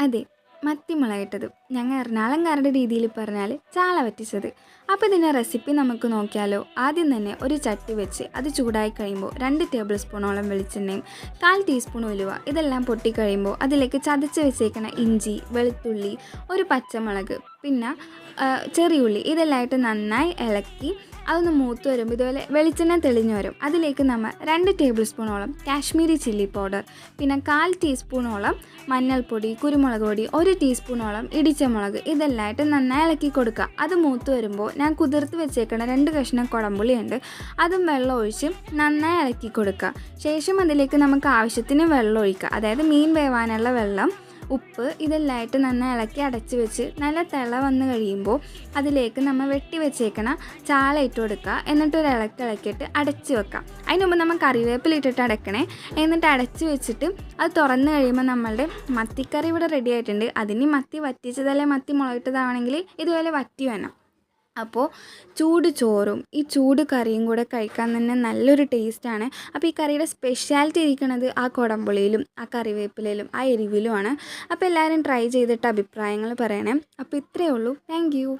അതെ, മത്തിമുളകിട്ടത്. ഞങ്ങൾ എറണാകുളംകാരുടെ രീതിയിൽ പറഞ്ഞാൽ ചാള വറ്റിച്ചത്. അപ്പോൾ ഇതിൻ്റെ റെസിപ്പി നമുക്ക് നോക്കിയാലോ? ആദ്യം തന്നെ ഒരു ചട്ടി വെച്ച് അത് ചൂടായി കഴിയുമ്പോൾ 2 ടേബിൾ സ്പൂണോളം വെളിച്ചെണ്ണയും 1/4 ടീസ്പൂൺ ഉലുവ ഇതെല്ലാം പൊട്ടിക്കഴിയുമ്പോൾ അതിലേക്ക് ചതച്ച് വെച്ചേക്കുന്ന ഇഞ്ചി, വെളുത്തുള്ളി, ഒരു പച്ചമുളക്, പിന്നെ ചെറിയുള്ളി ഇതെല്ലാമായിട്ട് നന്നായി ഇളക്കി അതൊന്ന് മൂത്ത് വരുമ്പോൾ ഇതുപോലെ വെളിച്ചെണ്ണ തെളിഞ്ഞു വരും. അതിലേക്ക് നമ്മൾ 2 ടേബിൾ സ്പൂണോളം കാശ്മീരി ചില്ലി പൗഡർ, പിന്നെ 1/4 ടീസ്പൂണോളം മഞ്ഞൾപ്പൊടി, കുരുമുളക് പൊടി, 1 ടീസ്പൂണോളം ഇടിച്ച മുളക് ഇതെല്ലാമായിട്ട് നന്നായി ഇളക്കി കൊടുക്കുക. അത് മൂത്ത് വരുമ്പോൾ ഞാൻ കുതിർത്ത് വെച്ചേക്കുന്ന 2 കഷ്ണം കുടംപുളിയുണ്ട്, അതും വെള്ളം ഒഴിച്ച് നന്നായി ഇളക്കി കൊടുക്കുക. ശേഷം അതിലേക്ക് നമുക്ക് ആവശ്യത്തിന് വെള്ളം ഒഴിക്കുക, അതായത് മീൻ വേവാനുള്ള വെള്ളം, ഉപ്പ് ഇതെല്ലാമായിട്ട് നന്നായി ഇളക്കി അടച്ച് വെച്ച് നല്ല തിള വന്ന് കഴിയുമ്പോൾ അതിലേക്ക് നമ്മൾ വെട്ടി വെച്ചേക്കണ ചാള ഇട്ട് കൊടുക്കുക. എന്നിട്ട് ഒരു ഇളക്കിയിട്ട് അടച്ച് വെക്കാം. അതിന് മുമ്പ് നമ്മൾ കറിവേപ്പില ഇട്ടിട്ട് അടയ്ക്കണേ. എന്നിട്ട് അടച്ച് വെച്ചിട്ട് അത് തുറന്ന് കഴിയുമ്പോൾ നമ്മളുടെ മത്തിക്കറി ഇവിടെ റെഡി ആയിട്ടുണ്ട്. അതിന് മത്തി വറ്റിച്ചതല്ലേ മത്തി മുളകിട്ടതാണെങ്കിൽ ഇതുപോലെ വറ്റി വേണം. അപ്പോൾ ചൂട് ചോറും ഈ ചൂട് കറിയും കൂടെ കഴിക്കാൻ തന്നെ നല്ലൊരു ടേസ്റ്റാണ്. അപ്പോൾ ഈ കറിയുടെ സ്പെഷ്യാലിറ്റി ഇരിക്കുന്നത് ആ കുടംപുളിയിലും ആ കറിവേപ്പിലയിലും ആ എരിവിലുമാണ്. അപ്പോൾ എല്ലാവരും ട്രൈ ചെയ്തിട്ട് അഭിപ്രായങ്ങൾ പറയണേ. അപ്പോൾ ഇത്രയേ ഉള്ളൂ. Thank you.